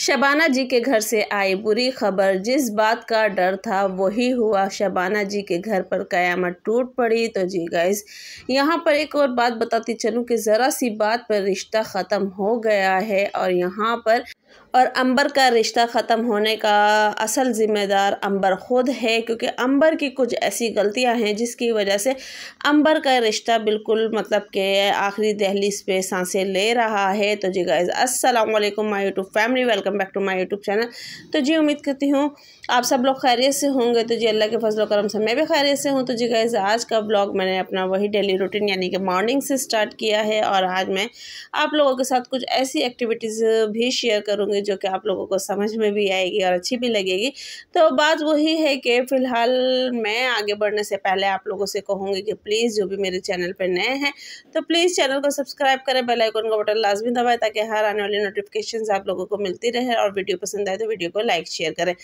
शबाना जी के घर से आई बुरी खबर। जिस बात का डर था वही हुआ। शबाना जी के घर पर कयामत टूट पड़ी। तो जी गाइस, यहाँ पर एक और बात बताती चलूँ कि ज़रा सी बात पर रिश्ता ख़त्म हो गया है और यहाँ पर अंबर का रिश्ता ख़त्म होने का असल ज़िम्मेदार अंबर ख़ुद है, क्योंकि अंबर की कुछ ऐसी गलतियां हैं जिसकी वजह से अंबर का रिश्ता बिल्कुल मतलब कि आखिरी दहलीज पे सांसें ले रहा है। तो जी गाइस, अस्सलाम वालेकुम my YouTube family, welcome back to my YouTube channel. तो जी उम्मीद करती हूँ आप सब लोग खैरियत से होंगे। तो जी अल्लाह के फजल करम से मैं भी खैरियत से हूँ। तो जी गाइस, आज का ब्लॉग मैंने अपना वही डेली रूटीन यानी कि मॉर्निंग से स्टार्ट किया है और आज मैं आप लोगों के साथ कुछ ऐसी एक्टिविटीज़ भी शेयर करूँगी जो कि आप लोगों को समझ में भी आएगी और अच्छी भी लगेगी। तो बात वही है कि फ़िलहाल मैं आगे बढ़ने से पहले आप लोगों से कहूँगी कि प्लीज़ जो भी मेरे चैनल पर नए हैं तो प्लीज़ चैनल को सब्सक्राइब करें, बेल आइकन का बटन लाजमी दबाएं ताकि हर आने वाली नोटिफिकेशंस आप लोगों को मिलती रहे। और वीडियो पसंद आए तो वीडियो को लाइक शेयर करें।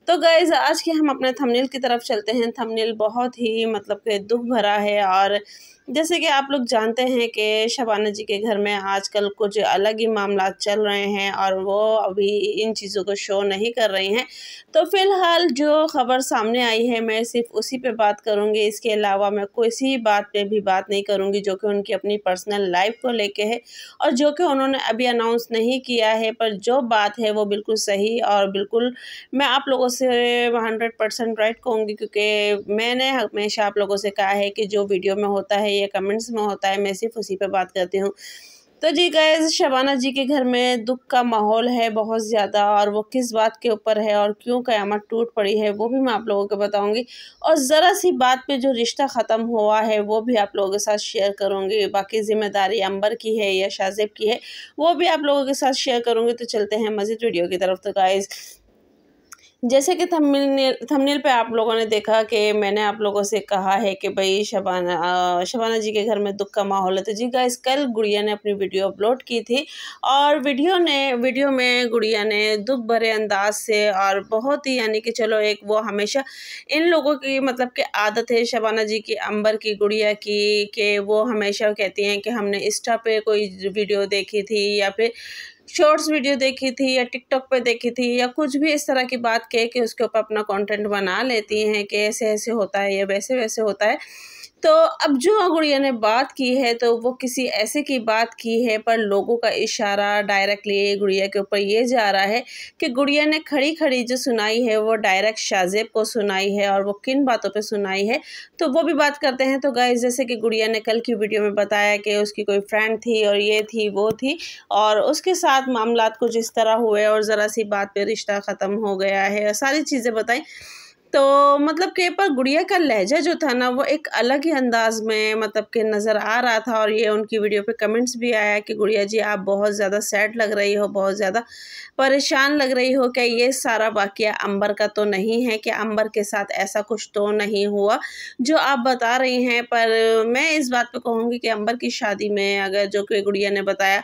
तो गाइज़, आज के हम अपने थंबनेल की तरफ चलते हैं। थंबनेल बहुत ही मतलब कि दुख भरा है और जैसे कि आप लोग जानते हैं कि शबाना जी के घर में आजकल कुछ अलग ही मामला चल रहे हैं और वो अभी इन चीज़ों को शो नहीं कर रही हैं। तो फ़िलहाल जो ख़बर सामने आई है मैं सिर्फ उसी पे बात करूँगी। इसके अलावा मैं किसी बात पे भी बात नहीं करूँगी जो कि उनकी अपनी पर्सनल लाइफ को लेके है और जो कि उन्होंने अभी अनाउंस नहीं किया है। पर जो बात है वो बिल्कुल सही और बिल्कुल मैं आप लोगों से 100% राइट कहूँगी, क्योंकि मैंने हमेशा आप लोगों से कहा है कि जो वीडियो में होता है या कमेंट्स में होता है मैं सिर्फ उसी पे बात करती हूँ। तो जी गाइस, शबाना जी के घर में दुख का माहौल है बहुत ज़्यादा और वो किस बात के ऊपर है और क्यों क़यामत टूट पड़ी है वो भी मैं आप लोगों को बताऊंगी। और ज़रा सी बात पे जो रिश्ता ख़त्म हुआ है वो भी आप लोगों के साथ शेयर करूंगी। बाकी ज़िम्मेदारी अंबर की है या शाज़ेब की है वो भी आप लोगों के साथ शेयर करूँगी। तो चलते हैं मज़ीद वीडियो की तरफ। तो गाइस, जैसे कि थंबनेल पे आप लोगों ने देखा कि मैंने आप लोगों से कहा है कि भाई शबाना जी के घर में दुख का माहौल है। तो जी गाइस, कल गुड़िया ने अपनी वीडियो अपलोड की थी और वीडियो में गुड़िया ने दुख भरे अंदाज से और बहुत ही यानी कि चलो एक वो हमेशा इन लोगों की मतलब कि आदत है शबाना जी की, अंबर की, गुड़िया की, कि वो हमेशा कहती हैं कि हमने इंस्टा पे कोई वीडियो देखी थी या फिर शॉर्ट्स वीडियो देखी थी या टिकटॉक पे देखी थी या कुछ भी इस तरह की बात कह के उसके ऊपर अपना कंटेंट बना लेती हैं कि ऐसे ऐसे होता है या वैसे वैसे होता है। तो अब जो गुड़िया ने बात की है तो वो किसी ऐसे की बात की है, पर लोगों का इशारा डायरेक्टली गुड़िया के ऊपर ये जा रहा है कि गुड़िया ने खड़ी खड़ी जो सुनाई है वो डायरेक्ट शाज़ेब को सुनाई है और वो किन बातों पे सुनाई है तो वो भी बात करते हैं। तो गाइस, जैसे कि गुड़िया ने कल की वीडियो में बताया कि उसकी कोई फ्रेंड थी और ये थी वो थी और उसके साथ मामलात कुछ इस तरह हुए और ज़रा सी बात पे रिश्ता ख़त्म हो गया है, सारी चीज़ें बताई। तो मतलब कि पर गुड़िया का लहजा जो था ना वो एक अलग ही अंदाज में मतलब कि नज़र आ रहा था और ये उनकी वीडियो पे कमेंट्स भी आया कि गुड़िया जी आप बहुत ज़्यादा सैड लग रही हो, बहुत ज़्यादा परेशान लग रही हो। क्या ये सारा वाक़या अंबर का तो नहीं है? कि अंबर के साथ ऐसा कुछ तो नहीं हुआ जो आप बता रही हैं? पर मैं इस बात पे कहूँगी कि अंबर की शादी में अगर जो कि गुड़िया ने बताया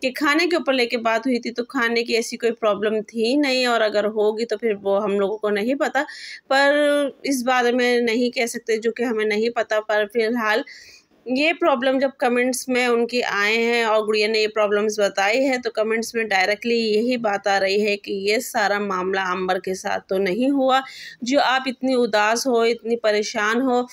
कि खाने के ऊपर लेके बात हुई थी तो खाने की ऐसी कोई प्रॉब्लम थी नहीं और अगर होगी तो फिर वो हम लोगों को नहीं पता। पर इस बारे में नहीं कह सकते जो कि हमें नहीं पता। पर फिलहाल ये प्रॉब्लम जब कमेंट्स में उनकी आए हैं और गुड़िया ने ये प्रॉब्लम्स बताई है तो कमेंट्स में डायरेक्टली यही बात आ रही है कि ये सारा मामला अंबर के साथ तो नहीं हुआ जो आप इतनी उदास हो, इतनी परेशान हो।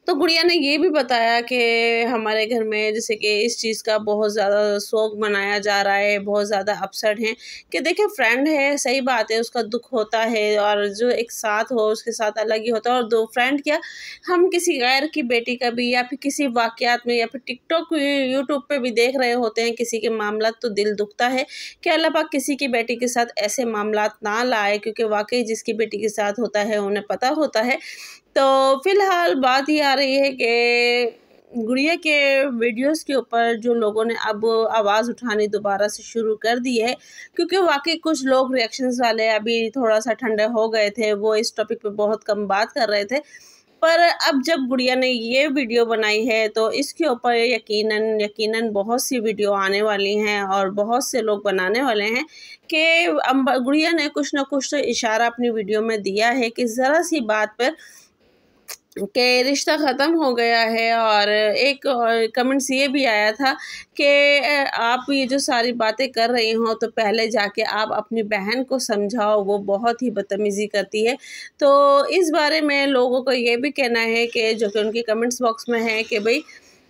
तो गुड़िया ने ये भी बताया कि हमारे घर में जैसे कि इस चीज़ का बहुत ज़्यादा शौक मनाया जा रहा है, बहुत ज़्यादा अपसेट हैं कि देखिए फ्रेंड है, सही बात है, उसका दुख होता है और जो एक साथ हो उसके साथ अलग ही होता है। और दो फ्रेंड क्या, हम किसी गैर की बेटी का भी या फिर किसी वाक़यात में या फिर टिकटॉक यूट्यूब पे भी देख रहे होते हैं किसी के मामला, तो दिल दुखता है कि अल्लाह पाक किसी की बेटी के साथ ऐसे मामलात ना लाए, क्योंकि वाकई जिसकी बेटी के साथ होता है उन्हें पता होता है। तो फिलहाल बात ये आ रही है कि गुड़िया के वीडियोस के ऊपर जो लोगों ने अब आवाज़ उठानी दोबारा से शुरू कर दी है, क्योंकि वाकई कुछ लोग रिएक्शंस वाले अभी थोड़ा सा ठंडे हो गए थे, वो इस टॉपिक पे बहुत कम बात कर रहे थे। पर अब जब गुड़िया ने ये वीडियो बनाई है तो इसके ऊपर यकीनन बहुत सी वीडियो आने वाली हैं और बहुत से लोग बनाने वाले हैं कि गुड़िया ने कुछ ना कुछ तो इशारा अपनी वीडियो में दिया है कि ज़रा सी बात पर कि रिश्ता ख़त्म हो गया है। और एक और कमेंट्स ये भी आया था कि आप ये जो सारी बातें कर रही हो तो पहले जाके आप अपनी बहन को समझाओ, वो बहुत ही बदतमीज़ी करती है। तो इस बारे में लोगों को ये भी कहना है कि जो कि उनके कमेंट्स बॉक्स में है कि भाई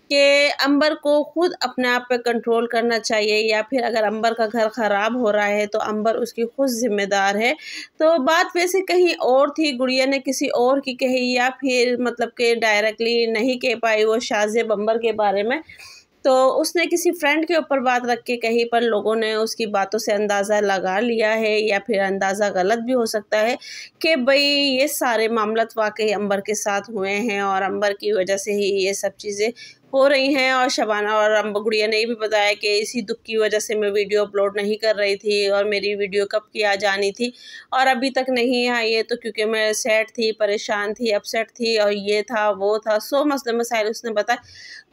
कि अंबर को खुद अपने आप पे कंट्रोल करना चाहिए, या फिर अगर अंबर का घर ख़राब हो रहा है तो अंबर उसकी खुद ज़िम्मेदार है। तो बात वैसे कहीं और थी, गुड़िया ने किसी और की कही, या फिर मतलब कि डायरेक्टली नहीं कह पाई वो शाज़ेब अंबर के बारे में, तो उसने किसी फ्रेंड के ऊपर बात रख के कही, पर लोगों ने उसकी बातों से अंदाज़ा लगा लिया है, या फिर अंदाज़ा गलत भी हो सकता है कि भाई ये सारे मामलात वाक़ई अंबर के साथ हुए हैं और अंबर की वजह से ही ये सब चीज़ें हो रही हैं। और शबाना और गुड़िया ने ये भी बताया कि इसी दुख की वजह से मैं वीडियो अपलोड नहीं कर रही थी, और मेरी वीडियो कब की आ जानी थी और अभी तक नहीं आई है, तो क्योंकि मैं सैड थी, परेशान थी, अपसेट थी, और ये था वो था, सो मसले मसाइल उसने बताया।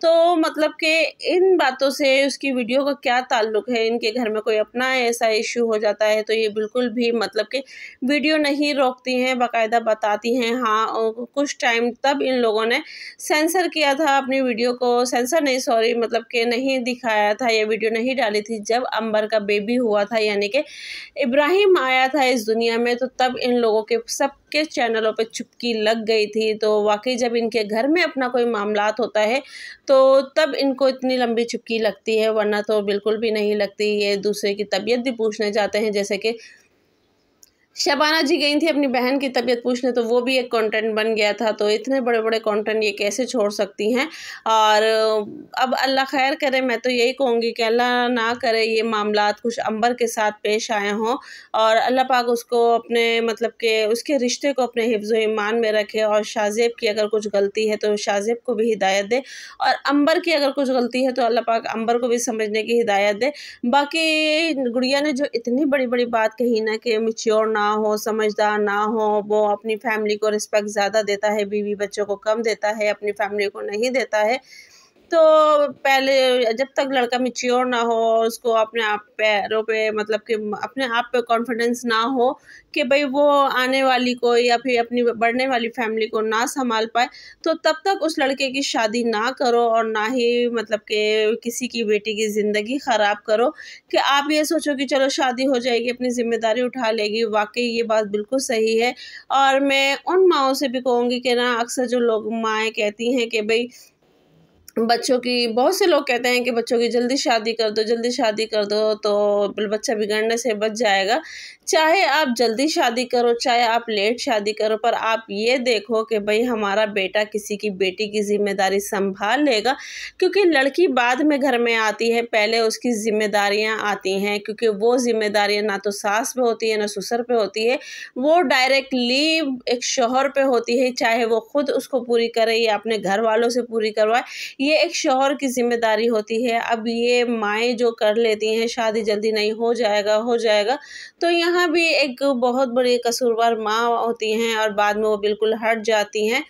तो मतलब कि इन बातों से उसकी वीडियो का क्या ताल्लुक़ है, इनके घर में कोई अपना ऐसा इशू हो जाता है तो ये बिल्कुल भी मतलब कि वीडियो नहीं रोकती हैं, बाकायदा बताती हैं। हाँ, कुछ टाइम तब इन लोगों ने सेंसर किया था अपनी वीडियो को, सेंसर नहीं सॉरी, मतलब कि नहीं दिखाया था, ये वीडियो नहीं डाली थी जब अंबर का बेबी हुआ था, यानी कि इब्राहिम आया था इस दुनिया में, तो तब इन लोगों के सबके चैनलों पे चुप्पी लग गई थी। तो वाकई जब इनके घर में अपना कोई मामलात होता है तो तब इनको इतनी लंबी चुप्पी लगती है, वरना तो बिल्कुल भी नहीं लगती। ये दूसरे की तबीयत भी पूछने जाते हैं, जैसे कि शबाना जी गई थी अपनी बहन की तबीयत पूछने, तो वो भी एक कंटेंट बन गया था। तो इतने बड़े बड़े कंटेंट ये कैसे छोड़ सकती हैं। और अब अल्लाह खैर करे, मैं तो यही कहूँगी कि अल्लाह ना करे ये मामलात कुछ अंबर के साथ पेश आए हों, और अल्लाह पाक उसको अपने मतलब कि उसके रिश्ते को अपने हिफ्ज़ व ईमान में रखे, और शाज़ेब की अगर कुछ गलती है तो शाज़ेब को भी हिदायत दे, और अंबर की अगर कुछ गलती है तो अल्लाह पाक अंबर को भी समझने की हिदायत दे। बाकी गुड़िया ने जो इतनी बड़ी बड़ी बात कही ना कि मैच्योर ना हो, समझदार ना हो, वो अपनी फैमिली को रिस्पेक्ट ज़्यादा देता है, बीवी बच्चों को कम देता है, अपनी फैमिली को नहीं देता है। तो पहले जब तक लड़का मैच्योर ना हो, उसको अपने आप पैरों पे मतलब कि अपने आप पे कॉन्फिडेंस ना हो कि भाई वो आने वाली को या फिर अपनी बढ़ने वाली फैमिली को ना संभाल पाए, तो तब तक उस लड़के की शादी ना करो, और ना ही मतलब कि किसी की बेटी की ज़िंदगी ख़राब करो कि आप ये सोचो कि चलो शादी हो जाएगी, अपनी ज़िम्मेदारी उठा लेगी। वाक़ई ये बात बिल्कुल सही है। और मैं उन माँओं से भी कहूँगी कि ना, अक्सर जो लोग माएँ कहती हैं कि भई बच्चों की, बहुत से लोग कहते हैं कि बच्चों की जल्दी शादी कर दो, जल्दी शादी कर दो तो बच्चा बिगड़ने से बच जाएगा। चाहे आप जल्दी शादी करो, चाहे आप लेट शादी करो, पर आप ये देखो कि भई हमारा बेटा किसी की बेटी की ज़िम्मेदारी सँभाल लेगा, क्योंकि लड़की बाद में घर में आती है, पहले उसकी ज़िम्मेदारियाँ आती हैं, क्योंकि वो ज़िम्मेदारियाँ ना तो सास पे होती है, ना ससुर पे होती है, वो डायरेक्टली एक शौहर पे होती है, चाहे वो खुद उसको पूरी करे या अपने घर वालों से पूरी करवाए, ये एक शौहर की ज़िम्मेदारी होती है। अब ये माएँ जो कर लेती हैं शादी जल्दी नहीं हो जाएगा, तो यहाँ भी एक बहुत बड़ी कसूरवार माँ होती हैं, और बाद में वो बिल्कुल हट जाती हैं।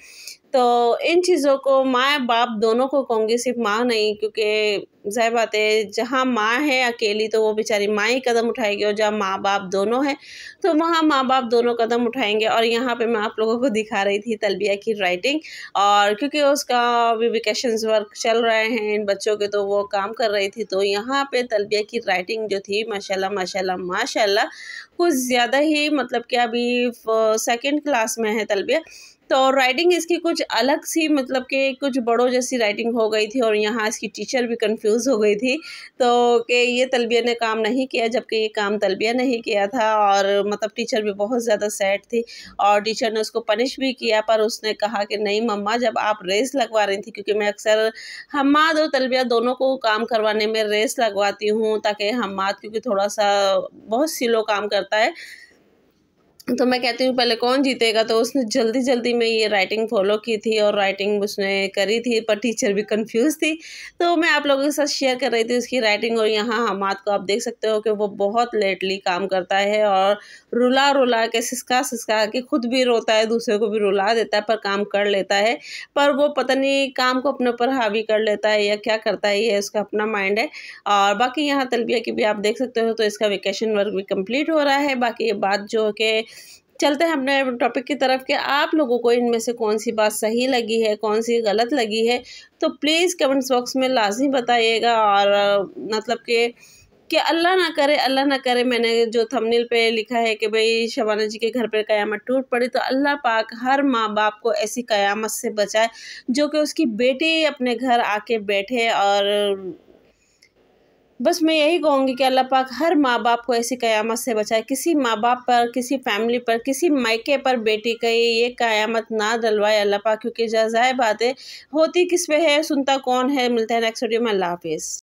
तो इन चीज़ों को माँ-बाप दोनों को कहूँगी, सिर्फ माँ नहीं, क्योंकि ज़ाहिर बात है जहाँ माँ है अकेली तो वो बेचारी माँ ही कदम उठाएगी, और जहाँ माँ-बाप दोनों हैं तो वहाँ माँ-बाप दोनों कदम उठाएँगे। और यहाँ पे मैं आप लोगों को दिखा रही थी तलबिया की राइटिंग, और क्योंकि उसका अभी वेकेशंस वर्क चल रहे हैं इन बच्चों के, तो वो काम कर रही थी। तो यहाँ पे तलबिया की राइटिंग जो थी माशाल्लाह माशाल्लाह माशाल्लाह कुछ ज़्यादा ही, मतलब कि अभी सेकंड क्लास में है तलबिया, तो राइटिंग इसकी कुछ अलग सी, मतलब कि कुछ बड़ों जैसी राइटिंग हो गई थी, और यहाँ इसकी टीचर भी कंफ्यूज हो गई थी, तो कि ये तलबिया ने काम नहीं किया, जबकि ये काम तलबिया ने ही किया था। और मतलब टीचर भी बहुत ज़्यादा सैड थी, और टीचर ने उसको पनिश भी किया, पर उसने कहा कि नहीं मम्मा, जब आप रेस लगवा रही थी, क्योंकि मैं अक्सर हम्माद और तलबिया दोनों को काम करवाने में रेस लगवाती हूँ, ताकि हम्माद क्योंकि थोड़ा सा बहुत स्लो काम करता है, तो मैं कहती हूँ पहले कौन जीतेगा, तो उसने जल्दी में ये राइटिंग फ़ॉलो की थी, और राइटिंग उसने करी थी, पर टीचर भी कंफ्यूज थी। तो मैं आप लोगों के साथ शेयर कर रही थी उसकी राइटिंग। और यहाँ हम्माद को आप देख सकते हो कि वो बहुत लेटली काम करता है, और रुला के सिसका के खुद भी रोता है, दूसरे को भी रुला देता है, पर काम कर लेता है। पर वो पता नहीं काम को अपने ऊपर हावी कर लेता है या क्या करता है, ये उसका अपना माइंड है। और बाकी यहाँ तलबिया की भी आप देख सकते हो, तो इसका वेकेशन वर्क भी कंप्लीट हो रहा है। बाकी ये बात जो कि चलते हैं अपने टॉपिक की तरफ कि आप लोगों को इनमें से कौन सी बात सही लगी है, कौन सी गलत लगी है, तो प्लीज़ कमेंट्स बॉक्स में लाज़मी बताइएगा। और मतलब कि अल्लाह ना करे मैंने जो थंबनेल पे लिखा है कि भाई शबाना जी के घर पर क़यामत टूट पड़ी, तो अल्लाह पाक हर माँ बाप को ऐसी क़यामत से बचाए जो कि उसकी बेटी अपने घर आके बैठे। और बस मैं यही कहूँगी कि अल्लाह पाक हर माँ बाप को ऐसी क़यामत से बचाए। किसी माँ बाप पर, किसी फैमिली पर, किसी मायके पर बेटी का ये क़यामत ना डलवाए अल्लाह पाक, क्योंकि ज़ाहिर बात है होती किस पे है, सुनता कौन है। मिलते हैं नेक्स्ट वीडियो में। अल्लाह हाफ़िज़।